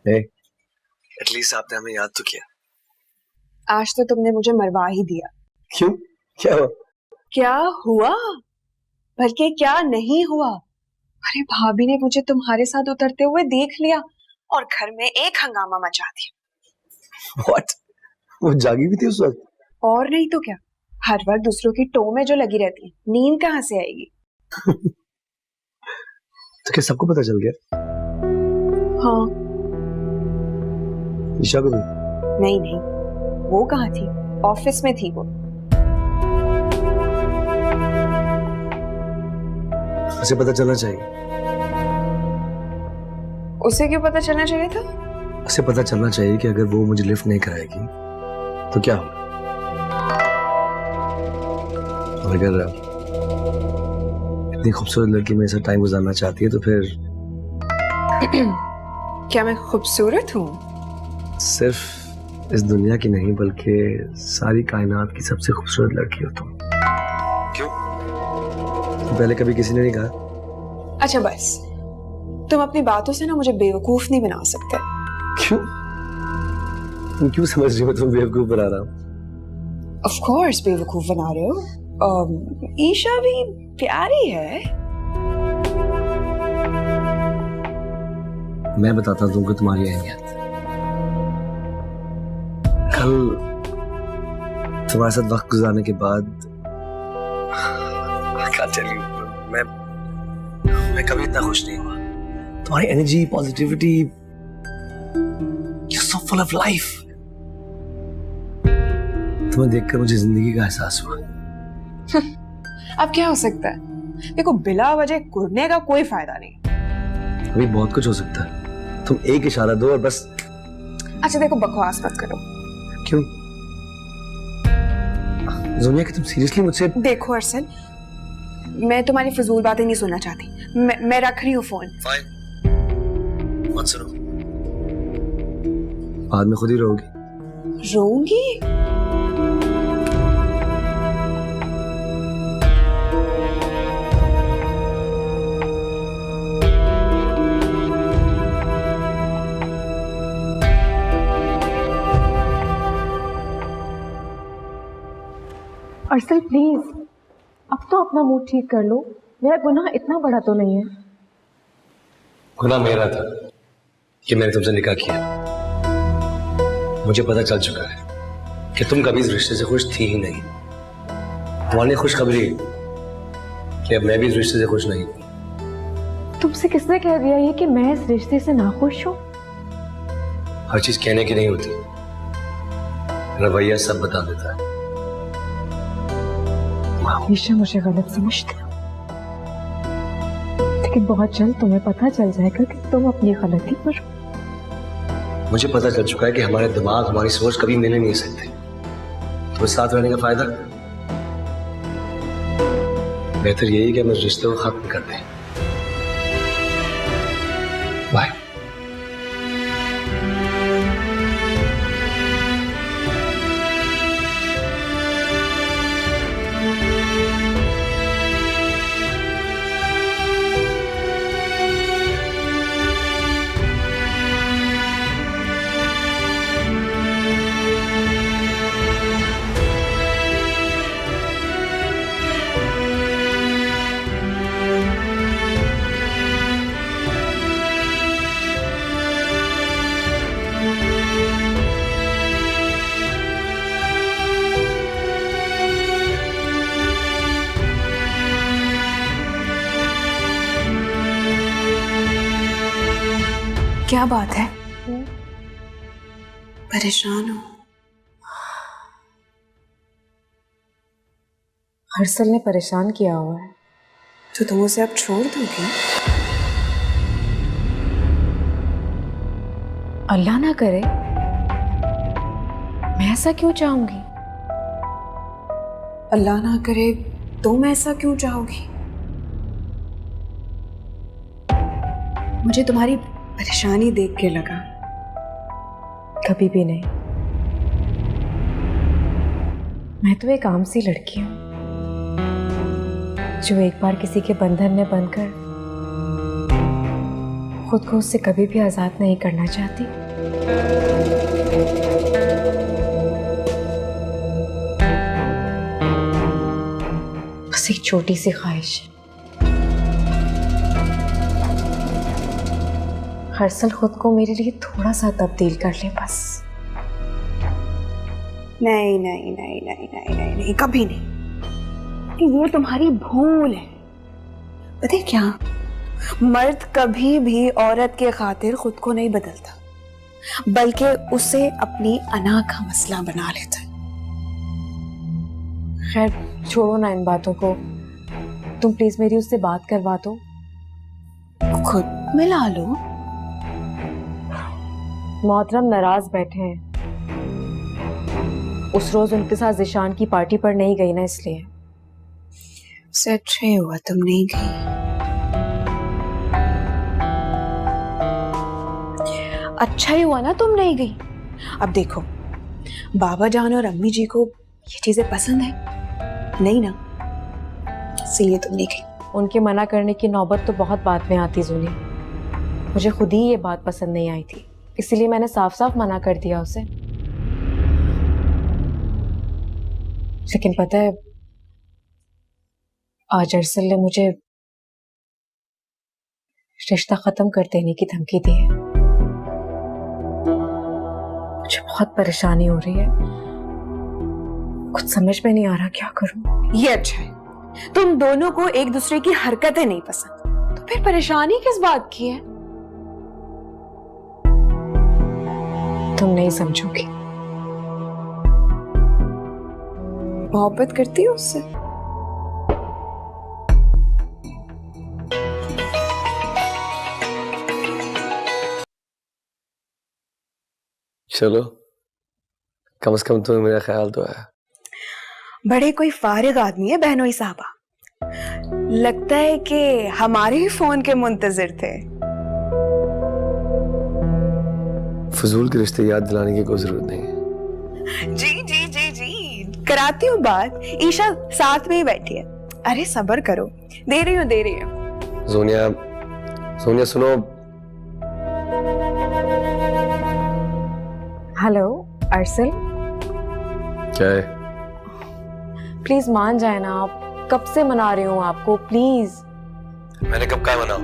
At least आपने हमें याद तो किया। आज तो तुमने मुझे मरवा ही दिया। क्यों? क्या हुआ? क्या हुआ बल्कि क्या नहीं हुआ। अरे भाभी ने मुझे तुम्हारे साथ उतरते हुए देख लिया और घर में एक हंगामा मचा दिया। What? वो जागी भी थी उस वक्त? और नहीं तो क्या, हर वक्त दूसरों की टो में जो लगी रहती है, नींद कहाँ से आएगी। तो क्या सबको पता चल गया? हाँ। ईशा को भी? नहीं नहीं, वो कहाँ थी, ऑफिस में थी वो। उसे पता चलना चाहिए। उसे क्यों पता चलना चाहिए था? उसे पता चलना चाहिए कि अगर वो मुझे लिफ्ट नहीं कराएगी तो क्या होगा। और अगर इतनी खूबसूरत लड़की मेरे साथ टाइम गुजारना चाहती है तो फिर क्या मैं खूबसूरत हूँ? सिर्फ इस दुनिया की नहीं बल्कि सारी कायनात की सबसे खूबसूरत लड़की हो तुम। क्यों? पहले कभी किसी ने नहीं कहा? अच्छा बस, तुम अपनी बातों से ना मुझे बेवकूफ नहीं बना सकते। क्यों? तुम क्यों समझ रही हो तुम बेवकूफ बना रहा हूँ? ऑफ कोर्स बेवकूफ बना रहे हो। ईशा भी प्यारी है। मैं बताता हूँ तुमको तुम्हारी अहमियत। कल तुम्हारे साथ वक्त गुजारने के बाद मैं कभी इतना खुश नहीं हुआ। तुम्हारी energy, positivity, you're so full of life। तुम्हें देखकर मुझे जिंदगी का एहसास हुआ। अब क्या हो सकता है, देखो बिला वजह कुड़ने का कोई फायदा नहीं। अभी बहुत कुछ हो सकता है, तुम एक इशारा दो और बस। अच्छा देखो, बकवास मत करो। क्यों? ज़ोनिया कि तुम सीरियसली मुझसे। देखो अरसल, मैं तुम्हारी फजूल बातें नहीं सुनना चाहती। मैं रख रही हूँ फोन। फाइन, मत सुनो, बाद में खुद ही रोगी। रोऊंगी? अरसल प्लीज, अब तो अपना मूड ठीक कर लो। मेरा गुनाह इतना बड़ा तो नहीं है। गुनाह मेरा था कि मैंने तुमसे निकाह किया। मुझे पता चल चुका है कि तुम कभी इस रिश्ते से खुश थी ही नहीं। तुम्हारी खुशखबरी कि अब मैं भी इस रिश्ते से खुश नहीं हूं। तुमसे किसने कह दिया ये कि मैं इस रिश्ते से नाखुश हूँ? हर चीज कहने की नहीं होती, रवैया सब बता देता है। हमेशा मुझे गलत समझते हो, लेकिन बहुत जल्द तुम्हें पता चल जाएगा कि तुम अपनी गलती पर हो। मुझे पता चल चुका है कि हमारे दिमाग, हमारी सोच कभी मिल नहीं सकते। तो साथ रहने का फायदा बेहतर यही कि हम इस रिश्ते को खत्म कर दें। बाय। क्या बात है, परेशान हो? हर्षल ने परेशान किया हुआ है। तो तुम उसे अब छोड़ दोगी? अल्लाह ना करे, मैं ऐसा क्यों चाहूंगी? अल्लाह ना करे तुम ऐसा क्यों चाहोगी? मुझे तुम्हारी परेशानी देख के लगा। कभी भी नहीं। मैं तो एक आम सी लड़की हूं जो एक बार किसी के बंधन में बंधकर खुद को उससे कभी भी आज़ाद नहीं करना चाहती। बस एक छोटी सी ख्वाहिश है, हर्षल खुद को मेरे लिए थोड़ा सा तब्दील कर ले बस। नहीं नहीं नहीं नहीं नहीं नहीं नहीं, कभी नहीं। ये तुम्हारी भूल है। पता है क्या, मर्द कभी भी औरत के खातिर खुद को नहीं बदलता, बल्कि उसे अपनी अना का मसला बना लेता है। खैर छोड़ो ना इन बातों को, तुम प्लीज मेरी उससे बात करवा दो। खुद मिला लो। मोहतरम नाराज बैठे हैं, उस रोज उनके साथ जिशान की पार्टी पर नहीं गई ना, इसलिए। से अच्छा ही हुआ तुम नहीं गई। अच्छा ही हुआ ना तुम नहीं गई। अब देखो, बाबा जान और अम्मी जी को ये चीजें पसंद है नहीं ना, इसलिए तुम नहीं गई। उनके मना करने की नौबत तो बहुत बाद में आती जुनी, मुझे खुद ही ये बात पसंद नहीं आई थी, इसलिए मैंने साफ साफ मना कर दिया उसे। लेकिन पता है, आज अरसल ने मुझे रिश्ता खत्म कर देने की धमकी दी है। मुझे बहुत परेशानी हो रही है, कुछ समझ में नहीं आ रहा क्या करूं। ये अच्छा है, तुम दोनों को एक दूसरे की हरकतें नहीं पसंद, तो फिर परेशानी किस बात की है? तुम नहीं समझोगी। मोहब्बत करती हो उससे? चलो, कम से कम तुम्हें मेरा ख्याल तो आया। बड़े कोई फारिग आदमी है बहनोई साहबा, लगता है कि हमारे ही फोन के मुंतजिर थे। फजूल के रिश्ते याद दिलाने की कोई जरूरत नहीं है। जी जी जी जी, कराती हूँ बात। ईशा साथ में ही बैठी है। अरे सब्र करो, दे रही हूँ दे रही हूँ। सोनिया, सोनिया सुनो। हेलो अरसल, क्या है? प्लीज मान जाए ना, आप कब से मना रही हूँ आपको, प्लीज। मैंने कब कहा मना?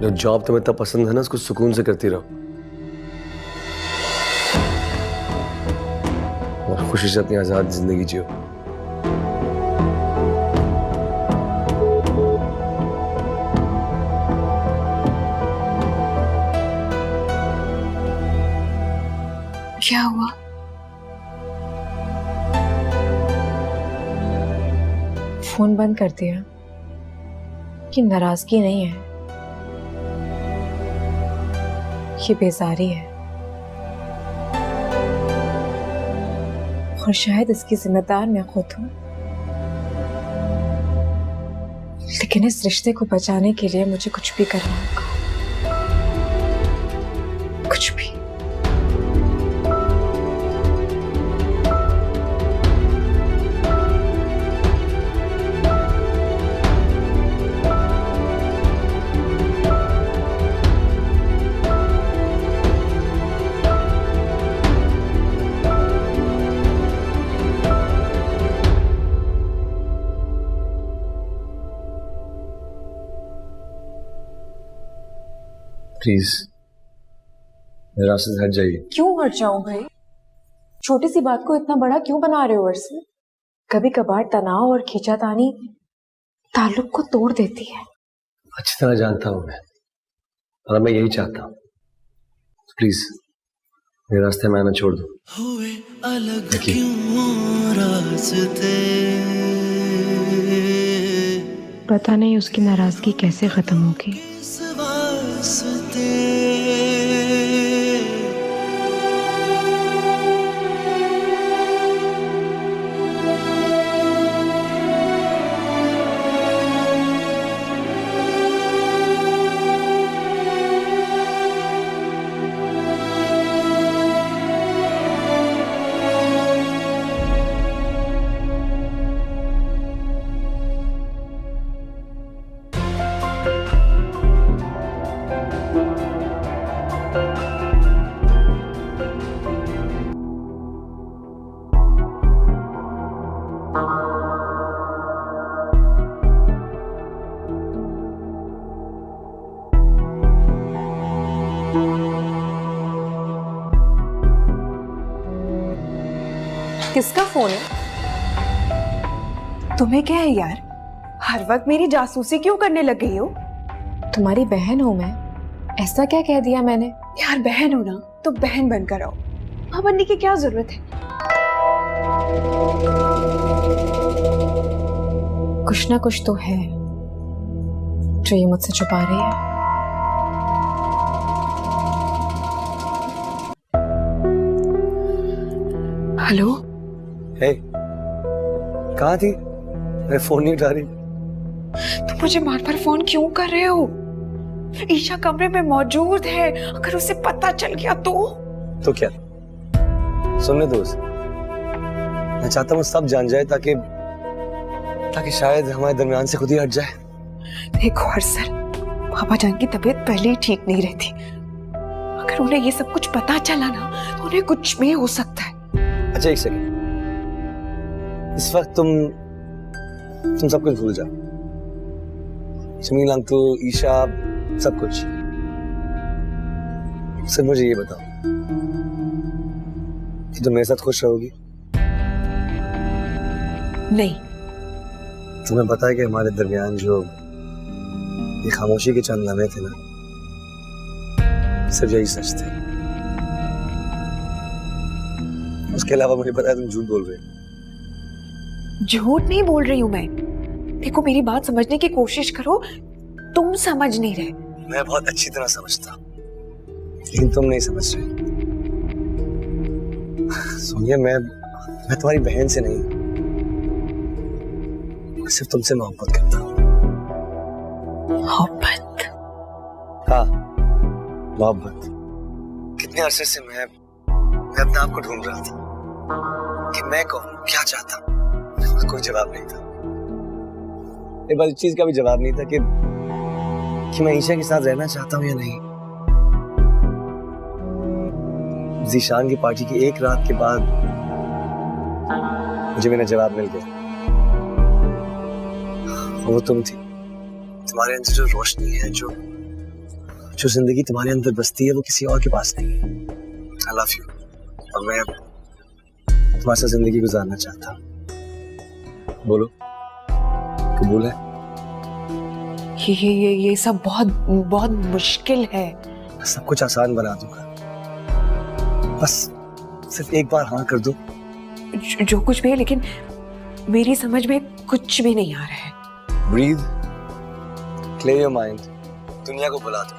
जो जॉब तुम्हें इतना पसंद है ना, उसको सुकून से करती रहो और खुशी से अपनी आजाद जिंदगी जियो। क्या हुआ? फोन बंद कर दिया कि नाराजगी नहीं है, ये बेजारी है, और शायद इसकी जिम्मेदार मैं खुद हूं। लेकिन इस रिश्ते को बचाने के लिए मुझे कुछ भी करना होगा, कुछ भी। प्लीज मेरे रास्ते से हट जाइए। क्यों हट जाऊं भाई? छोटी सी बात को इतना बड़ा क्यों बना रहे हो अरसल? कभी कभार तनाव और खींचातानी ताल्लुक को तोड़ देती है। अच्छी तरह जानता हूं मैं, और मैं यही चाहता हूं। प्लीज मेरे रास्ते में आना छोड़ दो। हुए अलग क्यों रास्ते, पता नहीं उसकी नाराजगी कैसे खत्म होगी। किस वास्ते किसका फोन है? तुम्हें क्या है यार, हर वक्त मेरी जासूसी क्यों करने लग गई हो? तुम्हारी बहन हूं मैं, ऐसा क्या कह दिया मैंने? यार बहन हो ना तो बहन बनकर रहो, मां बनने की क्या जरूरत है? कुछ ना कुछ तो है जो ये मुझसे छुपा रही है। हेलो, हे, कहाँ थी? मैं फोन नहीं उठा रही। तुम मुझे बार बार फोन क्यों कर रहे हो? ईशा कमरे में मौजूद है, अगर उसे पता चल गया तो क्या? सुनने दो उसे। मैं चाहता हूँ सब जान जाए ताकि शायद हमारे दरमियान से खुद ही हट जाए। देखो हर्षल, पापा जान की तबीयत पहले ही ठीक नहीं रहती। अगर उन्हें ये सब कुछ पता चला ना तो उन्हें कुछ भी हो सकता है। अच्छा एक सेकंड, इस वक्त तुम सब कुछ भूल जाओ। जमील अंकल, ईशा, सब कुछ। सिर्फ मुझे ये बताओ कि तुम मेरे साथ खुश रहोगी? नहीं। तुम्हें पता है कि हमारे दरमियान जो ये खामोशी के चंद लम्हे थे ना, सिर्फ यही सच थे। उसके अलावा मुझे पता है तुम झूठ बोल रहे हो। झूठ नहीं बोल रही हूं मैं। देखो मेरी बात समझने की कोशिश करो, तुम समझ नहीं रहे। मैं बहुत अच्छी तरह समझता, लेकिन तुम नहीं समझ रहे। सोनिया, मैं तुम्हारी बहन से नहीं, मैं सिर्फ तुमसे मोहब्बत करता हूँ। मोहब्बत? हाँ, मोहब्बत। कितने अरसे से मैं अपने आप को ढूंढ रहा था कि मैं कौन, क्या चाहता हूँ। कोई जवाब नहीं था। एक बार इस चीज का भी जवाब नहीं था कि मैं ईशा के साथ रहना चाहता हूँ या नहीं। जीशान की पार्टी की एक रात के बाद मुझे मेरा जवाब मिल गया। वो तुम थी। तुम्हारे अंदर जो रोशनी है, जो जिंदगी तुम्हारे अंदर बसती है, वो किसी और के पास नहीं है। I love you। और मैं तुम्हारे साथ जिंदगी गुजारना चाहता हूँ। बोलो, कबूल है? ये सब बहुत मुश्किल है। सब कुछ आसान बना दूंगा, बस सिर्फ एक बार हाँ कर दो। जो कुछ भी है, लेकिन मेरी समझ में कुछ भी नहीं आ रहा है। Breathe, clear your mind, दुनिया को भुला दो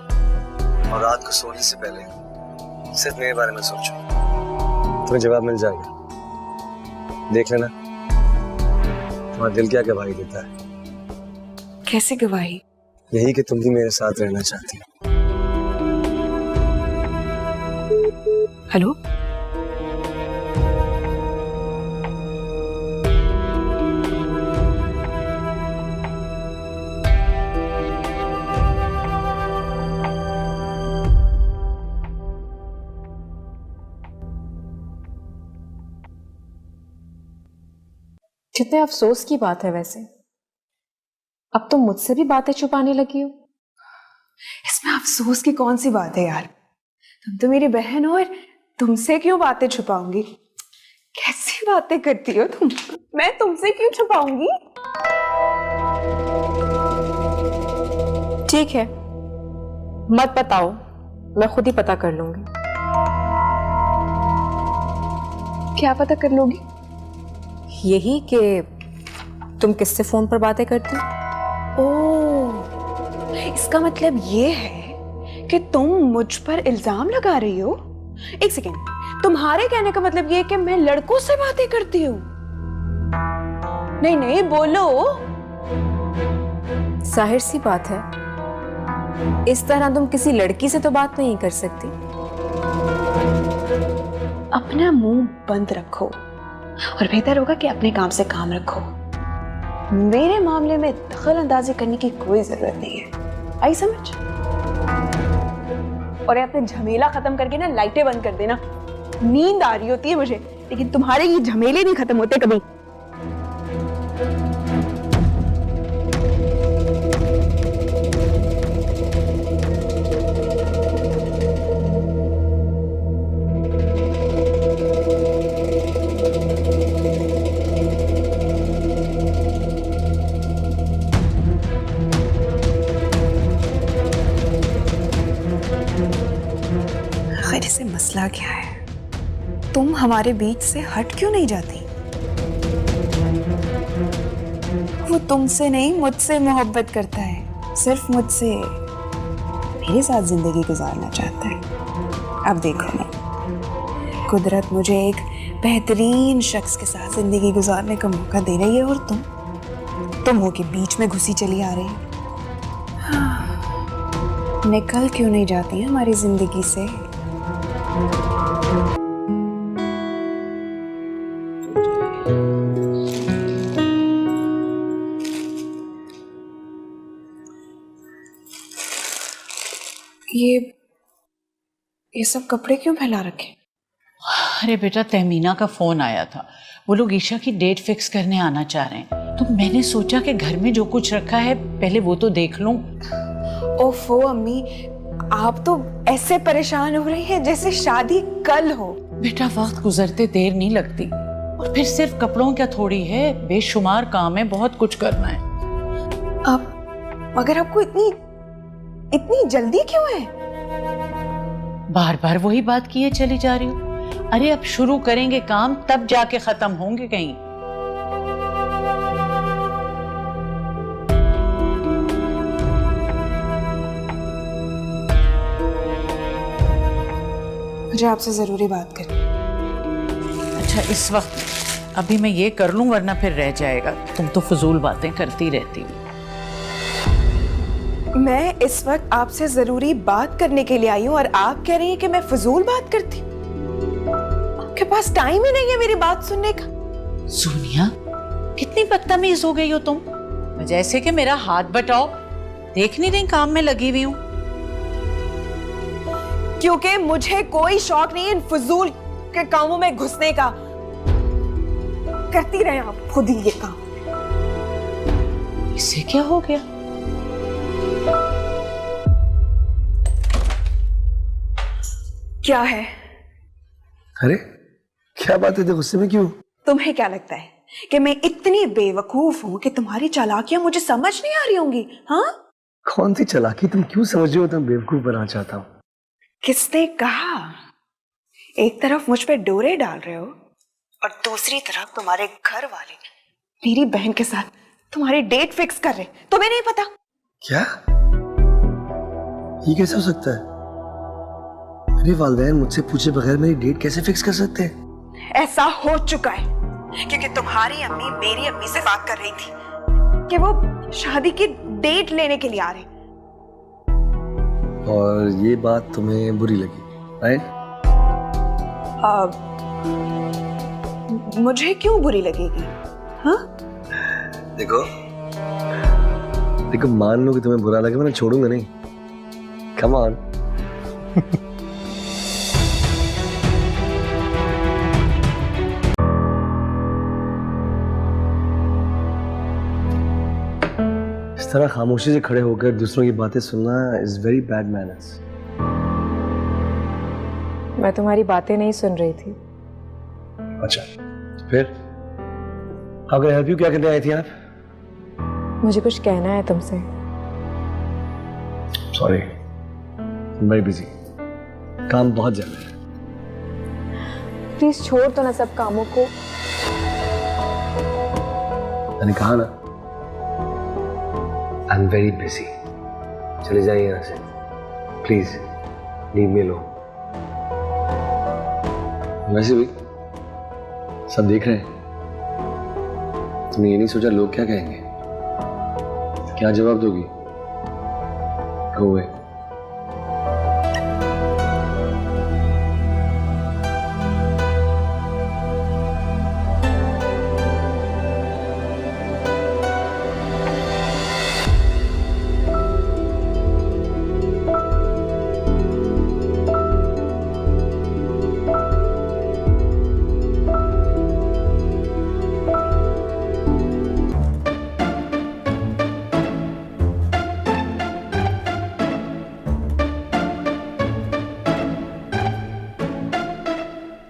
और रात को सोने से पहले सिर्फ मेरे बारे में सोचो। तुम्हें जवाब मिल जाएगा। देख लेना तुम्हारा दिल क्या गवाही देता है। कैसे गवाही? यही कि तुम भी मेरे साथ रहना चाहती हो। हेलो, कितने अफसोस की बात है वैसे, अब तुम मुझसे भी बातें छुपाने लगी हो। इसमें अफसोस की कौन सी बात है यार? तुम तो मेरी बहन हो और तुमसे क्यों बातें छुपाऊंगी? कैसी बातें करती हो तुम? मैं तुमसे क्यों छुपाऊंगी? ठीक है, मत बताओ, मैं खुद ही पता कर लूंगी। क्या पता कर लोगी? यही कि तुम किससे फोन पर बातें करती हो। ओह, इसका मतलब ये है कि तुम मुझ पर इल्जाम लगा रही हो? एक सेकेंड, तुम्हारे कहने का मतलब ये है कि मैं लड़कों से बातें करती हूँ? नहीं नहीं, बोलो। जाहिर सी बात है, इस तरह तुम किसी लड़की से तो बात नहीं कर सकती। अपना मुंह बंद रखो और बेहतर होगा कि अपने काम से काम रखो। मेरे मामले में दखल अंदाजी करने की कोई जरूरत नहीं है। आई समझ? और ये अपने झमेला खत्म करके ना लाइटें बंद कर देना। नींद आ रही होती है मुझे, लेकिन तुम्हारे ये झमेले नहीं खत्म होते कभी। मसला क्या है? तुम हमारे बीच से हट क्यों नहीं जाती? वो तुमसे नहीं मुझसे मोहब्बत करता है, सिर्फ मुझसे। मेरे साथ जिंदगी गुजारना चाहता है। अब देखो ना, कुदरत मुझे एक बेहतरीन शख्स के साथ जिंदगी गुजारने का मौका दे रही है और तुम हो के बीच में घुसी चली आ रही हो। निकल क्यों नहीं जाती है हमारी जिंदगी से? ये सब कपड़े क्यों फैला रखे? अरे बेटा, तहमीना का फोन आया था। वो लोग ईशा की डेट फिक्स करने आना चाह रहे हैं, तो मैंने सोचा कि घर में जो कुछ रखा है पहले वो तो देख लूं। ओफो अम्मी, आप तो ऐसे परेशान हो रही हैं जैसे शादी कल हो। बेटा, वक्त गुजरते देर नहीं लगती, और फिर सिर्फ कपड़ों क्या थोड़ी है, बेशुमार काम है, बहुत कुछ करना है। अब मगर आपको इतनी जल्दी क्यों है? बार बार वही बात किए चली जा रही हूँ। अरे अब शुरू करेंगे काम, तब जाके खत्म होंगे कहीं। मुझे आपसे जरूरी बात करनी। अच्छा, इस वक्त अभी मैं ये कर लूं, वरना फिर रह जाएगा। तुम तो फजूल बातें करती रहती हो। मैं इस वक्त आपसे जरूरी बात करने के लिए आई हूँ और आप कह रही हैं कि मैं फजूल बात करती? आपके पास टाइम ही नहीं है मेरी बात सुनने का। सोनिया, कितनी बदतमीज हो गई हो तुम। जैसे कि मेरा हाथ बटाओ, देख नहीं रही काम में लगी हुई हूँ। क्योंकि मुझे कोई शौक नहीं इन फजूल के कामों में घुसने का। करती रहे आप खुद ही ये काम। इससे क्या हो गया? क्या है? अरे क्या बात है, गुस्से में क्यों? तुम्हें क्या लगता है कि मैं इतनी बेवकूफ हूं कि तुम्हारी चालाकियां मुझे समझ नहीं आ रही होंगी? हाँ, कौन सी चालाकी? तुम क्यों समझ रही हो तुम बेवकूफ बनाना चाहता हूँ? किसने कहा? एक तरफ मुझ पे डोरे डाल रहे हो और दूसरी तरफ तुम्हारे घर वाले मेरी बहन के साथ तुम्हारी डेट फिक्स कर रहे। तुम्हें नहीं पता? क्या? ये कैसे हो सकता है? मेरे वालिदैन मुझसे पूछे बगैर मेरी डेट कैसे फिक्स कर सकते हैं? ऐसा हो चुका है क्योंकि तुम्हारी अम्मी मेरी अम्मी से बात कर रही थी कि वो शादी की डेट लेने के लिए आ रहे। और ये बात तुम्हें बुरी लगी, राइट? मुझे क्यों बुरी लगेगी? हाँ, देखो मान लो कि तुम्हें बुरा लगे, मैं छोड़ूंगा नहीं। Come on. इस तरह खामोशी से खड़े होकर दूसरों की बातें सुनना इज वेरी बैड मैनर्स। मैं तुम्हारी बातें नहीं सुन रही थी। अच्छा, फिर how can I help you? क्या करने आई थी आप? मुझे कुछ कहना है तुमसे। सॉरी, वेरी बिजी, काम बहुत ज्यादा है। प्लीज छोड़ दो ना सब कामों को। मैंने कहा ना, आई एम वेरी बिजी। चले जाइए यहाँ से प्लीज, लीव मी अलोन। वैसे भी सब देख रहे हैं, तुमने ये नहीं सोचा लोग क्या कहेंगे? क्या जवाब दोगी? Go away.